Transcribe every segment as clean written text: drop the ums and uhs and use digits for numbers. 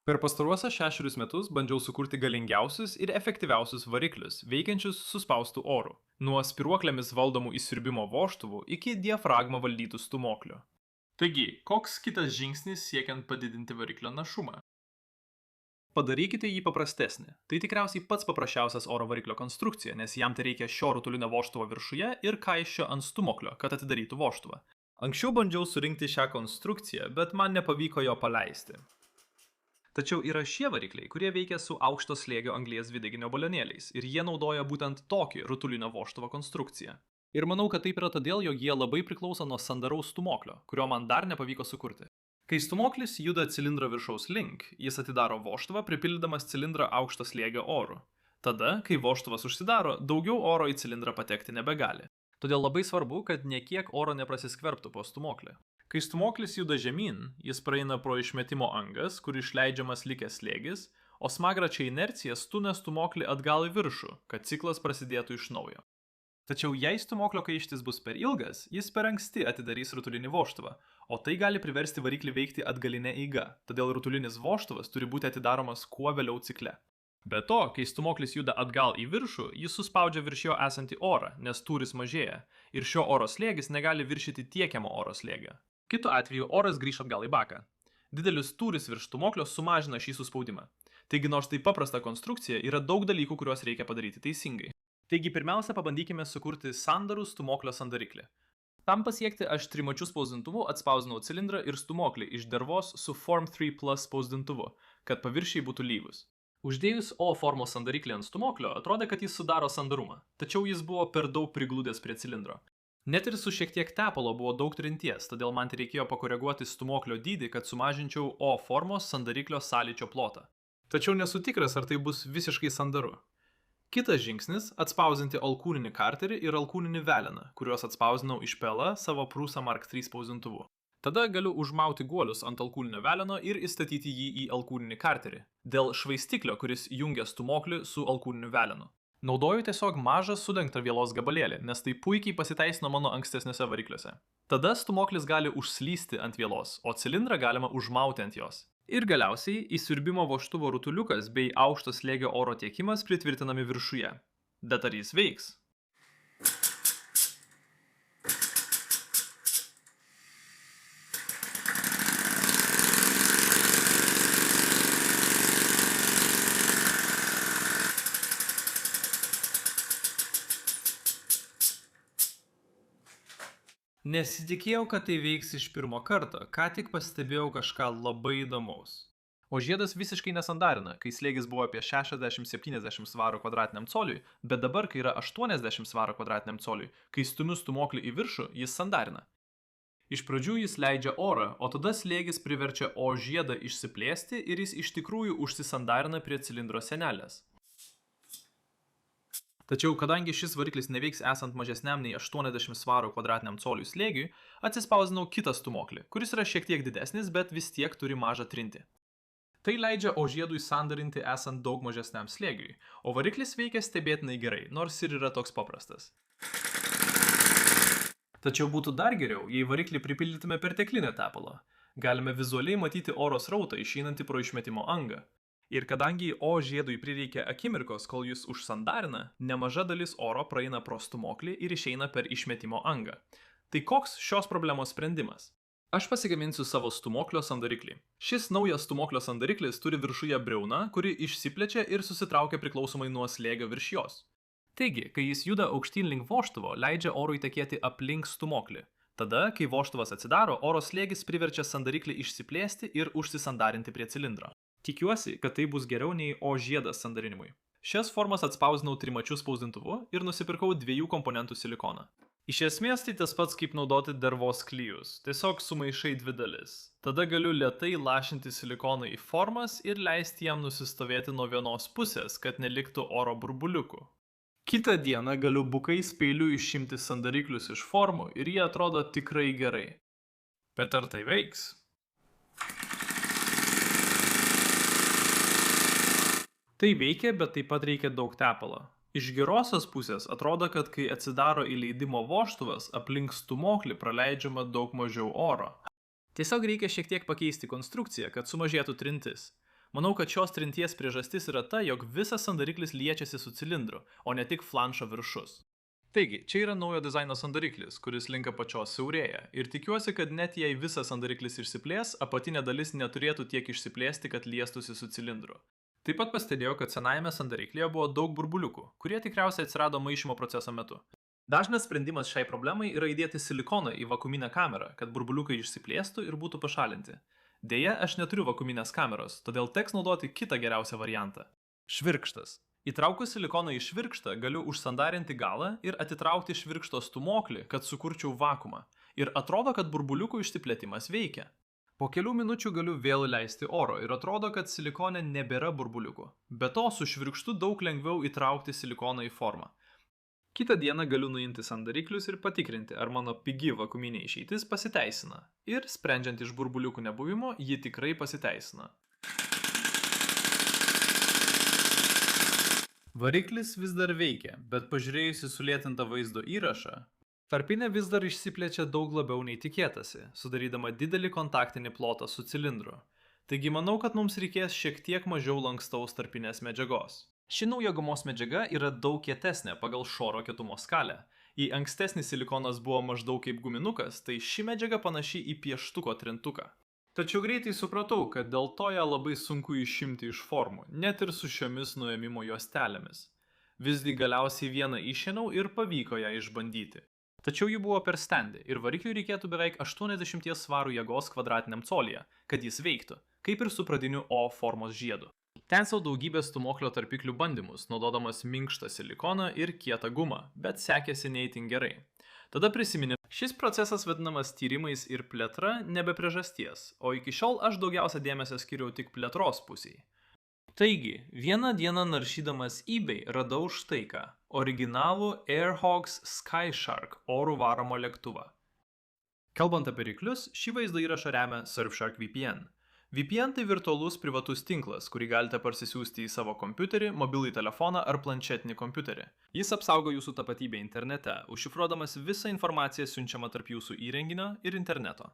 Per pastaruosius 6 metus bandžiau sukurti galingiausius ir efektyviausius variklius, veikiančius suspaustu oru. Nuo spiruoklėmis valdomų įsiurbimo vožtuvų iki diafragmą valdytų stūmoklių. Taigi, koks kitas žingsnis siekiant padidinti variklio našumą? Padarykite jį paprastesnį. Tai tikriausiai pats paprasčiausias oro variklio konstrukcija, nes jam tai reikia šio rutulinio vožtuvo viršuje ir kaiščio ant stūmoklio, kad atidarytų vožtuvą. Anksčiau bandžiau surinkti šią konstrukciją, bet man nepavyko jo paleisti. Tačiau yra šie varikliai, kurie veikia su aukšto slėgio anglies dvideginio balionėliais ir jie naudoja būtent tokį rutulinio vožtuvo konstrukciją. Ir manau, kad taip yra todėl, jog jie labai priklauso nuo sandaraus stūmoklio, kurio man dar nepavyko sukurti. Kai stūmoklis juda cilindro viršaus link, jis atidaro vožtuvą, pripildydamas cilindrą aukšto slėgio oru. Tada, kai vožtuvas užsidaro, daugiau oro į cilindrą patekti nebegali. Todėl labai svarbu, kad niekiek oro neprasiskverbtų po stūmoklį. Kai stūmoklis juda žemyn, jis praeina pro išmetimo angas, kur išleidžiamas likęs slėgis, o smagračia inercija stumia stūmoklį atgal į viršų, kad ciklas prasidėtų iš naujo. Tačiau jei stūmoklio kaištis bus per ilgas, jis per anksti atidarys rutulinį vožtuvą, o tai gali priversti variklį veikti atgaline eiga, todėl rutulinis vožtuvas turi būti atidaromas kuo vėliau cikle. Be to, kai stūmoklis juda atgal į viršų, jis suspaudžia virš jo esantį orą, nes tūris mažėja, ir šio oro slėgis negali viršyti tiekiamo oro slėgio. Kitu atveju oras grįš atgal į baką. Didelis tūris virš stūmoklio sumažina šį suspaudimą. Taigi nors tai paprasta konstrukcija, yra daug dalykų, kuriuos reikia padaryti teisingai. Taigi pirmiausia pabandykime sukurti sandarų stūmoklio sandariklį. Tam pasiekti aš trimačiu spausdintuvu atspausdinau cilindrą ir stūmoklį iš dervos su Form 3 Plus spausdintuvu, kad paviršiai būtų lygus. Uždėjus O formos sandariklį ant stūmoklio, atrodė, kad jis sudaro sandarumą, tačiau jis buvo per daug prigludęs prie cilindro. Net ir su šiek tiek tepalo buvo daug trinties, todėl man reikėjo pakoreguoti stūmoklio dydį, kad sumažinčiau O formos sandariklio sąlyčio plotą. Tačiau nesu tikras, ar tai bus visiškai sandaru. Kitas žingsnis – atspausinti alkūninį karterį ir alkūninį veleną, kuriuos atspausinau iš PLA savo Prusa Mark III spausdintuvu. Tada galiu užmauti guolius ant alkūninio veleno ir įstatyti jį į alkūninį karterį, dėl švaistiklio, kuris jungia stūmoklį su alkūniniu velenu. Naudoju tiesiog mažą sulenktą vielos gabalėlį, nes tai puikiai pasiteisino mano ankstesniuose varikliuose. Tada stūmoklis gali užslysti ant vielos, o cilindrą galima užmauti ant jos. Ir galiausiai įsiurbimo vožtuvo rutuliukas bei aukšto slėgio oro tiekimas pritvirtinami viršuje. Bet ar jis veiks? Nesitikėjau, kad tai veiks iš pirmo karto, ką tik pastebėjau kažką labai įdomaus. O žiedas visiškai nesandarina, kai slėgis buvo apie 60-70 svarų kvadratiniam coliui, bet dabar, kai yra 80 svarų kvadratiniam coliui, kai stumiu stūmoklį į viršų, jis sandarina. Iš pradžių jis leidžia orą, o tada slėgis priverčia O žiedą išsiplėsti ir jis iš tikrųjų užsisandarina prie cilindro sienelės. Tačiau, kadangi šis variklis neveiks esant mažesniam nei 80 svarų kvadratiniam coliui slėgiui, atsispausdinau kitą stūmoklį, kuris yra šiek tiek didesnis, bet vis tiek turi mažą trintį. Tai leidžia O žiedui sandarinti esant daug mažesniam slėgiui, o variklis veikia stebėtinai gerai, nors ir yra toks paprastas. Tačiau būtų dar geriau, jei variklį pripildytume perteklinę tepalo. Galime vizualiai matyti oro srautą išeinantį pro išmetimo angą. Ir kadangi O žiedui prireikia akimirkos, kol jis užsandarina, nemaža dalis oro praeina pro stūmoklį ir išeina per išmetimo angą. Tai koks šios problemos sprendimas? Aš pasigaminsiu savo stūmoklio sandariklį. Šis naujas stūmoklio sandariklis turi viršuje briauną, kuri išsiplečia ir susitraukia priklausomai nuo slėgio virš jos. Taigi, kai jis juda aukštyn link vožtuvo, leidžia orui tekėti aplink stūmoklį. Tada, kai vožtuvas atsidaro, oro slėgis priverčia sandariklį išsiplėsti ir užsisandarinti prie cilindro. Tikiuosi, kad tai bus geriau nei O žiedas sandarinimui. Šias formas atspausdinau trimačiu spausdintuvu ir nusipirkau 2 komponentų silikoną. Iš esmės tai tas pats kaip naudoti dervos klijus, tiesiog sumaišai 2 dalis. Tada galiu lėtai lašinti silikoną į formas ir leisti jam nusistovėti nuo vienos pusės, kad neliktų oro burbuliukų. Kitą dieną galiu bukais peiliu išimti sandariklius iš formų ir jie atrodo tikrai gerai. Bet ar tai veiks? Tai veikia, bet taip pat reikia daug tepalo. Iš gerosios pusės atrodo, kad kai atsidaro įleidimo vožtuvas, aplink stūmoklį praleidžiama daug mažiau oro. Tiesiog reikia šiek tiek pakeisti konstrukciją, kad sumažėtų trintis. Manau, kad šios trinties priežastis yra ta, jog visas sandariklis liečiasi su cilindru, o ne tik flanšo viršus. Taigi, čia yra naujo dizaino sandariklis, kuris link apačios siaurėja, ir tikiuosi, kad net jei visas sandariklis išsiplės, apatinė dalis neturėtų tiek išsiplėsti, kad liestųsi su cilindru. Taip pat pastebėjau, kad senajame sandariklyje buvo daug burbuliukų, kurie tikriausiai atsirado maišymo proceso metu. Dažnas sprendimas šiai problemai yra įdėti silikoną į vakuuminę kamerą, kad burbuliukai išsiplėstų ir būtų pašalinti. Deja, aš neturiu vakuuminės kameros, todėl teks naudoti kitą geriausią variantą. Švirkštas. Įtraukus silikoną į švirkštą galiu užsandarinti galą ir atitraukti švirkšto stūmoklį, kad sukurčiau vakuumą. Ir atrodo, kad burbuliukų išsiplėtimas veikia. Po kelių minučių galiu vėl leisti oro ir atrodo, kad silikone nebėra burbuliukų. Be to, su švirkštu daug lengviau įtraukti silikoną į formą. Kitą dieną galiu nuimti sandariklius ir patikrinti, ar mano pigi vakuuminė išeitis pasiteisina. Ir, sprendžiant iš burbuliukų nebuvimo, ji tikrai pasiteisina. Variklis vis dar veikia, bet pažiūrėjus į sulėtintą vaizdo įrašą, tarpinė vis dar išsiplečia daug labiau nei tikėtasi, sudarydama didelį kontaktinį plotą su cilindru. Taigi manau, kad mums reikės šiek tiek mažiau lankstaus tarpinės medžiagos. Ši nauja gumos medžiaga yra daug kietesnė pagal šoro kietumo skalę. Jei ankstesnis silikonas buvo maždaug kaip guminukas, tai ši medžiaga panaši į pieštuko trintuką. Tačiau greitai supratau, kad dėl to ją labai sunku išimti iš formų, net ir su šiomis nuėmimo juostelėmis. Visgi galiausiai vieną išėmiau ir pavyko ją išbandyti. Tačiau ji buvo per standį ir varikliui reikėtų beveik 80 svarų jėgos kvadratiniam colyje, kad jis veiktų, kaip ir su pradiniu O formos žiedu. Tensiau daugybę stūmoklio tarpiklių bandymus, naudodamas minkštą silikoną ir kietą gumą, bet sekėsi ne itin gerai. Tada prisiminė, šis procesas vadinamas tyrimais ir plėtra nebe priežasties, o iki šiol aš daugiausia dėmesio skiriau tik plėtros pusiai. Taigi, vieną dieną naršydamas eBay radau štai ką – originalų Airhogs Skyshark orų varomo lėktuvą. Kalbant apie ryklius, šį vaizdo įrašą remia Surfshark VPN. VPN tai virtualus privatus tinklas, kurį galite parsisiųsti į savo kompiuterį, mobilųjį telefoną ar planšetinį kompiuterį. Jis apsaugo jūsų tapatybę internete, užšifruodamas visą informaciją siunčiamą tarp jūsų įrenginio ir interneto.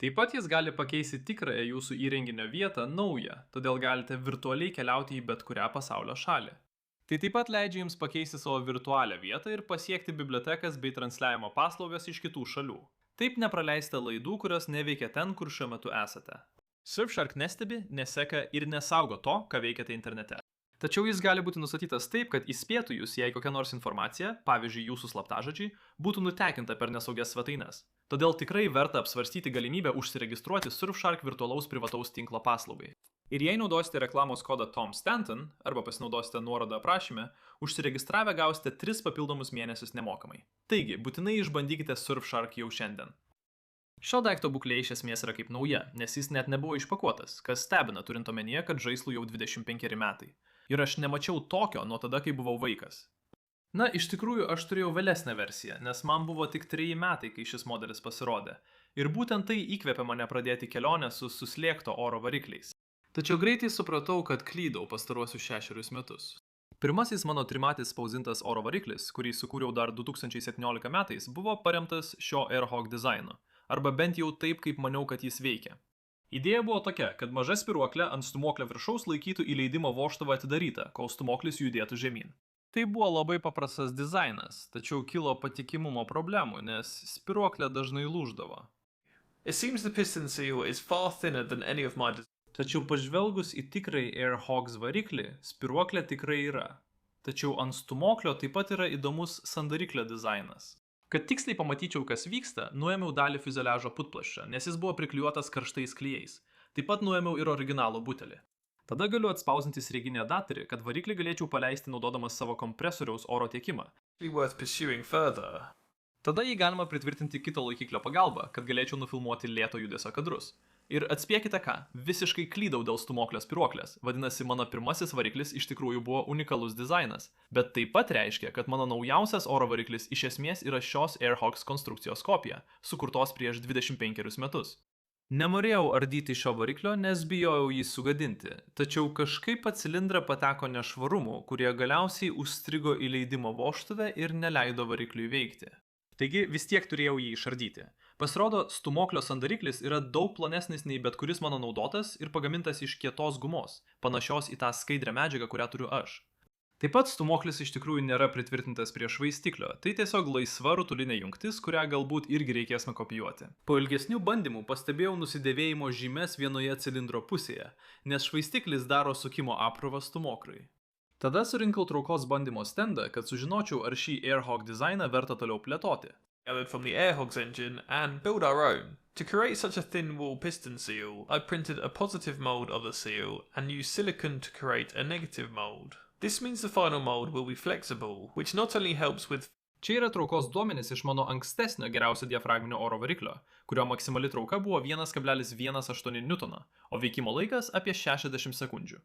Taip pat jis gali pakeisti tikrąją jūsų įrenginio vietą naują, todėl galite virtualiai keliauti į bet kurią pasaulio šalį. Tai taip pat leidžia jums pakeisti savo virtualią vietą ir pasiekti bibliotekas bei transliavimo paslaugas iš kitų šalių. Taip nepraleisite laidų, kurios neveikia ten, kur šiuo metu esate. Surfshark nestebi, neseka ir nesaugo to, ką veikiate internete. Tačiau jis gali būti nustatytas taip, kad įspėtų jūs, jei kokia nors informacija, pavyzdžiui jūsų slaptažodžiai, būtų nutekinta per nesaugias svetaines. Todėl tikrai verta apsvarstyti galimybę užsiregistruoti Surfshark virtualaus privataus tinklo paslaugai. Ir jei naudosite reklamos kodą Tom Stanton arba pasinaudosite nuorodą aprašyme, užsiregistravę gausite 3 papildomus mėnesius nemokamai. Taigi, būtinai išbandykite Surfshark jau šiandien. Šio daikto būklė iš esmės yra kaip nauja, nes jis net nebuvo išpakuotas, kas stebina turint omenyje, kad žaislui jau 25 metai. Ir aš nemačiau tokio nuo tada, kai buvau vaikas. Na, iš tikrųjų, aš turėjau vėlesnę versiją, nes man buvo tik 3 metai, kai šis modelis pasirodė. Ir būtent tai įkvėpė mane pradėti kelionę su suslėgto oro varikliais. Tačiau greitai supratau, kad klydau pastaruosius 6 metus. Pirmasis mano trimatis spausdintas oro variklis, kurį sukūriau dar 2017 metais, buvo paremtas šio Airhog dizainu. Arba bent jau taip, kaip maniau, kad jis veikia. Idėja buvo tokia, kad maža spiruoklė ant stūmoklio viršaus laikytų įleidimo vožtuvą atidarytą, kol stūmoklis judėtų žemyn. Tai buvo labai paprastas dizainas, tačiau kilo patikimumo problemų, nes spiruoklė dažnai lūždavo. Tačiau pažvelgus į tikrąjį Airhogs variklį, spiruoklė tikrai yra. Tačiau ant stūmoklio taip pat yra įdomus sandariklio dizainas. Kad tiksliai pamatyčiau, kas vyksta, nuėmiau dalį fiuzeliažo putplasčio, nes jis buvo priklijuotas karštais klijais. Taip pat nuėmiau ir originalų butelį. Tada galiu atspausinti srieginį adapterį, kad variklį galėčiau paleisti naudodamas savo kompresoriaus oro tiekimą. Tada jį galima pritvirtinti kito laikiklio pagalba, kad galėčiau nufilmuoti lėto judesio kadrus. Ir atspėkite ką, visiškai klydau dėl stūmoklio spiruoklės, vadinasi mano pirmasis variklis iš tikrųjų buvo unikalus dizainas, bet taip pat reiškia, kad mano naujausias oro variklis iš esmės yra šios Airhogs konstrukcijos kopija, sukurtos prieš 25 metus. Nenorėjau ardyti šio variklio, nes bijojau jį sugadinti, tačiau kažkaip į cilindrą pateko nešvarumų, kurie galiausiai užstrigo įleidimo vožtuve ir neleido varikliui veikti. Taigi vis tiek turėjau jį išardyti. Pasirodo, stūmoklio sandariklis yra daug plonesnis nei bet kuris mano naudotas ir pagamintas iš kietos gumos, panašios į tą skaidrę medžiagą, kurią turiu aš. Taip pat stūmoklis iš tikrųjų nėra pritvirtintas prie švaistiklio, tai tiesiog laisva rutulinė jungtis, kurią galbūt irgi reikės nukopijuoti. Po ilgesnių bandymų pastebėjau nusidėvėjimo žymes vienoje cilindro pusėje, nes švaistiklis daro sukimo apkrovą stūmoklui. Tada surinkau traukos bandymo stendą, kad sužinočiau, ar šį Airhawk dizainą verta toliau plėtoti. Gathered from the Airhawk's engine and build our own. To create such a thin wall piston seal, I printed a positive mold of the seal and used silicone to create a negative mold. This means the final mold will be flexible, which not only helps with. Čia yra traukos duomenys iš mano ankstesnio geriausio diafragminio oro variklio, kurio maksimali trauka buvo 1,18 N, o veikimo laikas apie 60 sekundžių.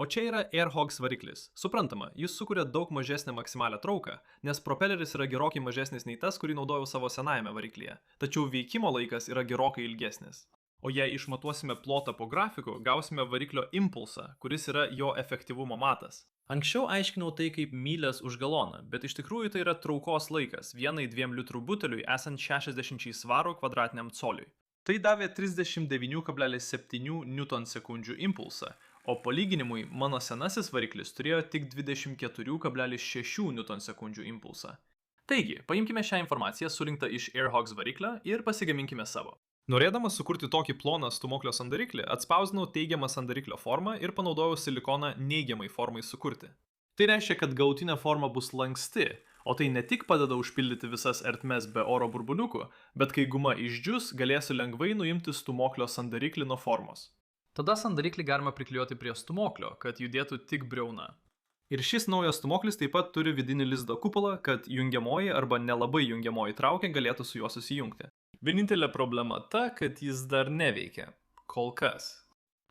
O čia yra Airhawk variklis. Suprantama, jis sukuria daug mažesnę maksimalią trauką, nes propeleris yra gerokai mažesnis nei tas, kurį naudojau savo senajame variklyje, tačiau veikimo laikas yra gerokai ilgesnis. O jei išmatuosime plotą po grafiku, gausime variklio impulsą, kuris yra jo efektyvumo matas. Anksčiau aiškinau tai kaip mylias už galoną, bet iš tikrųjų tai yra traukos laikas 1,2 litrų buteliui esant 60 svarų kvadratiniam coliui. Tai davė 39,7 Nm impulsą, o palyginimui mano senasis variklis turėjo tik 24,6 Nm impulsą. Taigi, paimkime šią informaciją surinktą iš Airhawk variklio ir pasigaminkime savo. Norėdamas sukurti tokį ploną stūmoklio sandariklį, atspausdinau teigiamą sandariklio formą ir panaudojau silikoną neigiamai formai sukurti. Tai reiškia, kad galutinė forma bus lanksti, o tai ne tik padeda užpildyti visas ertmes be oro burbuliukų, bet kai guma išdžius, galėsiu lengvai nuimti stūmoklio sandariklį nuo formos. Tada sandariklį galima priklijuoti prie stūmoklio, kad judėtų tik briauna. Ir šis naujas stūmoklis taip pat turi vidinį lizdo kupolą, kad jungiamoji arba nelabai jungiamoji traukė galėtų su juo susijungti. Vienintelė problema ta, kad jis dar neveikia. Kol kas.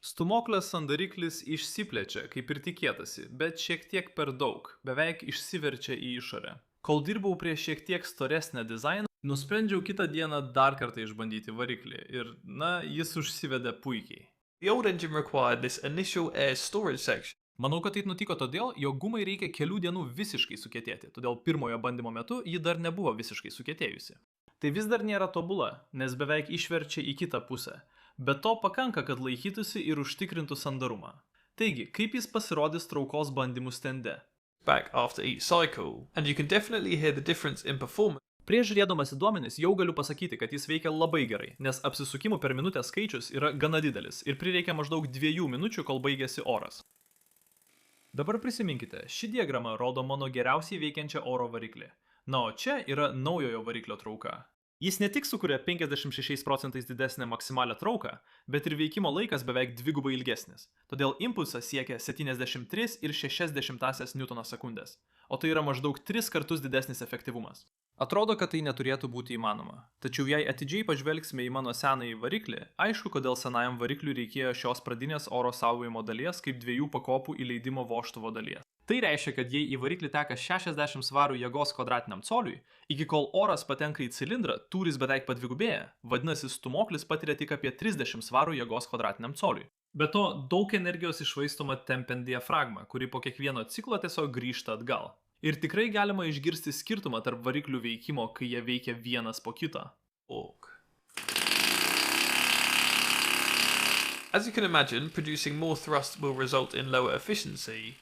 Stūmoklio sandariklis išsiplečia, kaip ir tikėtasi, bet šiek tiek per daug, beveik išsiverčia į išorę. Kol dirbau prie šiek tiek storesnę dizainą, nusprendžiau kitą dieną dar kartą išbandyti variklį ir, jis užsivedė puikiai. The old engine required this initial air storage section. Manau, kad tai nutiko todėl, jog gumai reikia kelių dienų visiškai sukietėti, todėl pirmojo bandymo metu ji dar nebuvo visiškai sukietėjusi. Tai vis dar nėra tobula, nes beveik išverčia į kitą pusę, bet to pakanka, kad laikytųsi ir užtikrintų sandarumą. Taigi, kaip jis pasirodys traukos bandymų stende? Back after each cycle, and you can definitely hear the difference in performance. Prieš žiūrėdamas į duomenis jau galiu pasakyti, kad jis veikia labai gerai, nes apsisukimų per minutę skaičius yra gana didelis ir prireikia maždaug 2 minučių, kol baigėsi oras. Dabar prisiminkite, ši diagrama rodo mano geriausiai veikiančią oro variklį. Na, o čia yra naujojo variklio trauka. Jis ne tik sukuria 56% didesnę maksimalią trauką, bet ir veikimo laikas beveik dvigubai ilgesnis. Todėl impulsas siekia 73,6 Nm/s, o tai yra maždaug 3 kartus didesnis efektyvumas. Atrodo, kad tai neturėtų būti įmanoma. Tačiau jei atidžiai pažvelgsime į mano senąjį variklį, aišku, kodėl senajam varikliui reikėjo šios pradinės oro saugojimo dalies kaip 2 pakopų įleidimo vožtuvo dalies. Tai reiškia, kad jei į variklį teka 60 svarų jėgos kvadratiniam coliui, iki kol oras patenka į cilindrą, tūris beveik padvigubėja, vadinasi, stūmoklis patiria tik apie 30 svarų jėgos kvadratiniam coliui. Be to, daug energijos iššvaistoma tempiant diafragmą, kuri po kiekvieno ciklo tiesiog grįžta atgal. Ir tikrai galima išgirsti skirtumą tarp variklių veikimo, kai jie veikia vienas po kito. As you can imagine, producing more thrust will result in lower efficiency,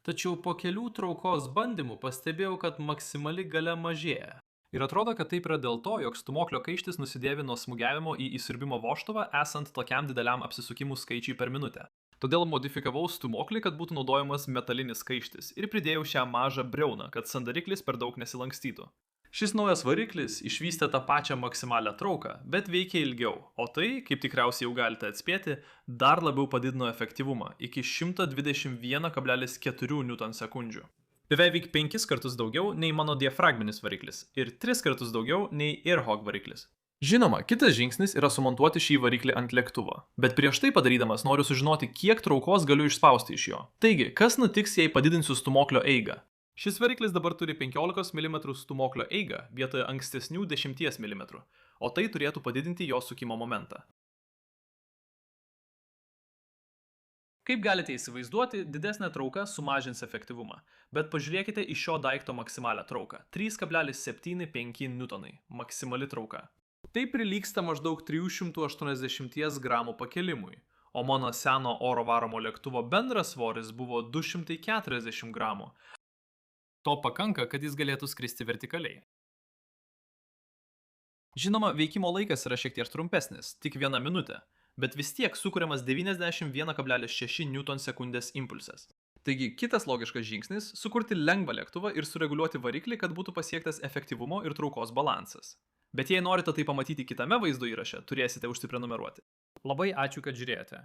Tačiau po kelių traukos bandymų pastebėjau, kad maksimali galia mažėja. Ir atrodo, kad taip yra dėl to, jog stūmoklio kaištis nusidėvi nuo smūgiavimo į įsiurbimo vožtuvą esant tokiam dideliam apsisukimų skaičiui per minutę. Todėl modifikavau stūmoklį, kad būtų naudojamas metalinis kaištis ir pridėjau šią mažą briauną, kad sandariklis per daug nesilankstytų. Šis naujas variklis išvystė tą pačią maksimalią trauką, bet veikia ilgiau, o tai, kaip tikriausiai jau galite atspėti, dar labiau padidino efektyvumą iki 121,4 Nm/s. Beveik 5 kartus daugiau nei mano diafragminis variklis ir 3 kartus daugiau nei Airhawk variklis. Žinoma, kitas žingsnis yra sumontuoti šį variklį ant lėktuvo, bet prieš tai padarydamas noriu sužinoti, kiek traukos galiu išspausti iš jo. Taigi, kas nutiks, jei padidinsiu stūmoklio eigą? Šis variklis dabar turi 15 mm stūmoklio eigą vietoje ankstesnių 10 mm, o tai turėtų padidinti jo sukimo momentą. Kaip galite įsivaizduoti, didesnė trauka sumažins efektyvumą, bet pažiūrėkite į šio daikto maksimalią trauką – 3,75 Newtonai – maksimali trauka. Tai prilygsta maždaug 380 gramų pakelimui, o mano seno oro varomo lėktuvo bendras svoris buvo 240 gramų. To pakanka, kad jis galėtų skristi vertikaliai. Žinoma, veikimo laikas yra šiek tiek trumpesnis, tik 1 minutė, bet vis tiek sukuriamas 91,6 Newton/sekundės impulsas. Taigi, kitas logiškas žingsnis – sukurti lengvą lėktuvą ir sureguliuoti variklį, kad būtų pasiektas efektyvumo ir traukos balansas. Bet jei norite tai pamatyti kitame vaizdo įraše, turėsite užsiprenumeruoti. Labai ačiū, kad žiūrėjote.